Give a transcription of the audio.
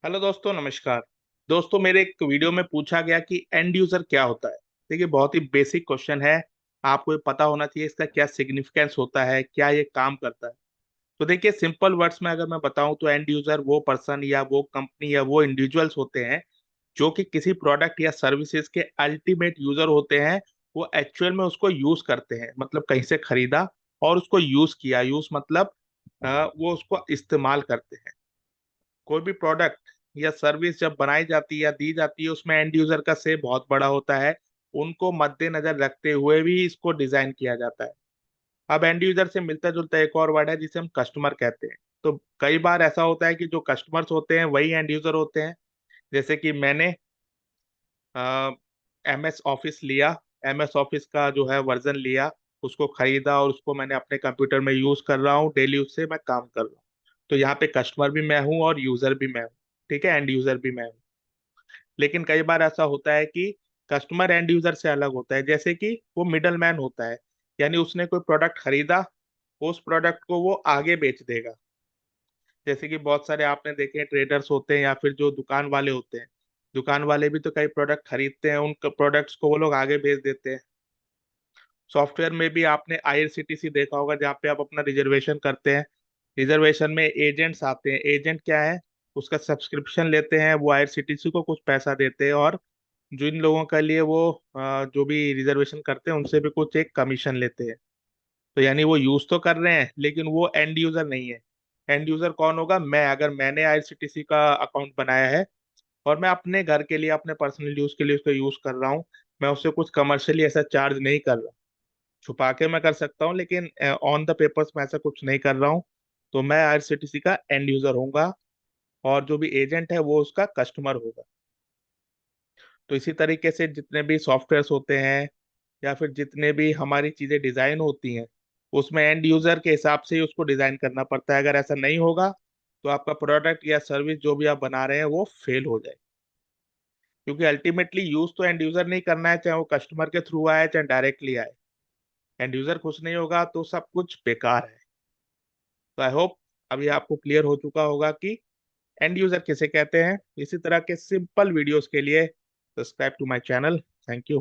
Hello दोस्तों, नमस्कार। दोस्तों, मेरे एक वीडियो में पूछा गया कि एंड यूजर क्या होता है। देखिए, बहुत ही बेसिक क्वेश्चन है। आपको ये पता होना चाहिए इसका क्या सिग्निफिकेंस होता है, क्या ये काम करता है। तो देखिए, सिंपल वर्ड्स में अगर मैं बताऊं तो एंड यूजर वो पर्सन या वो कंपनी या वो इंडिविजुअल्स होते हैं जो कि किसी प्रोडक्ट या सर्विसेज के अल्टीमेट यूजर होते हैं। वो एक्चुअल में उसको यूज करते हैं, मतलब कहीं से खरीदा और उसको यूज किया। यूज मतलब वो उसको इस्तेमाल करते हैं। कोई भी प्रोडक्ट या सर्विस जब बनाई जाती है या दी जाती है, उसमें एंड यूजर का से बहुत बड़ा होता है। उनको मद्देनजर रखते हुए भी इसको डिजाइन किया जाता है। अब एंड यूजर से मिलता जुलता एक और वर्ड है जिसे हम कस्टमर कहते हैं। तो कई बार ऐसा होता है कि जो कस्टमर्स होते हैं वही एंड यूजर होते हैं। जैसे कि मैंने MS ऑफिस लिया, MS ऑफिस का जो है वर्जन लिया, उसको खरीदा और उसको मैंने अपने कंप्यूटर में यूज कर रहा हूँ, डेली उससे मैं काम कर रहा हूँ। तो यहाँ पे कस्टमर भी मैं हूँ और यूजर भी मैं हूँ। ठीक है, एंड यूजर भी मैं हूँ। लेकिन कई बार ऐसा होता है कि कस्टमर एंड यूजर से अलग होता है, जैसे कि वो मिडल मैन होता है। यानी उसने कोई प्रोडक्ट खरीदा, उस प्रोडक्ट को वो आगे बेच देगा। जैसे कि बहुत सारे आपने देखे ट्रेडर्स होते हैं या फिर जो दुकान वाले होते हैं। दुकान वाले भी तो कई प्रोडक्ट खरीदते हैं, उन प्रोडक्ट्स को वो लोग आगे बेच देते हैं। सॉफ्टवेयर में भी आपने IRCTC देखा होगा, जहाँ पे आप अपना रिजर्वेशन करते हैं। रिजर्वेशन में एजेंट्स आते हैं। एजेंट क्या है? उसका सब्सक्रिप्शन लेते हैं, वो IRCTC को कुछ पैसा देते हैं, और जिन लोगों के लिए वो जो भी रिजर्वेशन करते हैं उनसे भी कुछ एक कमीशन लेते हैं। तो यानी वो यूज तो कर रहे हैं लेकिन वो एंड यूजर नहीं है। एंड यूजर कौन होगा? मैं, अगर मैंने IRCTC का अकाउंट बनाया है और मैं अपने घर के लिए, अपने पर्सनल यूज के लिए उसको यूज कर रहा हूँ, मैं उससे कुछ कमर्शियली ऐसा चार्ज नहीं कर रहा। छुपा के मैं कर सकता हूँ लेकिन ऑन द पेपर्स मैं ऐसा कुछ नहीं कर रहा हूँ। तो मैं IRCTC का एंड यूजर होऊंगा और जो भी एजेंट है वो उसका कस्टमर होगा। तो इसी तरीके से जितने भी सॉफ्टवेयर्स होते हैं या फिर जितने भी हमारी चीजें डिजाइन होती हैं, उसमें एंड यूजर के हिसाब से ही उसको डिजाइन करना पड़ता है। अगर ऐसा नहीं होगा तो आपका प्रोडक्ट या सर्विस जो भी आप बना रहे हैं वो फेल हो जाए। क्योंकि अल्टीमेटली यूज तो एंड यूजर नहीं करना है, चाहे वो कस्टमर के थ्रू आए चाहे डायरेक्टली आए। एंड यूजर खुश नहीं होगा तो सब कुछ बेकार है। तो आई होप अभी आपको क्लियर हो चुका होगा कि एंड यूजर किसे कहते हैं। इसी तरह के सिंपल वीडियोस के लिए subscribe to my channel. Thank you.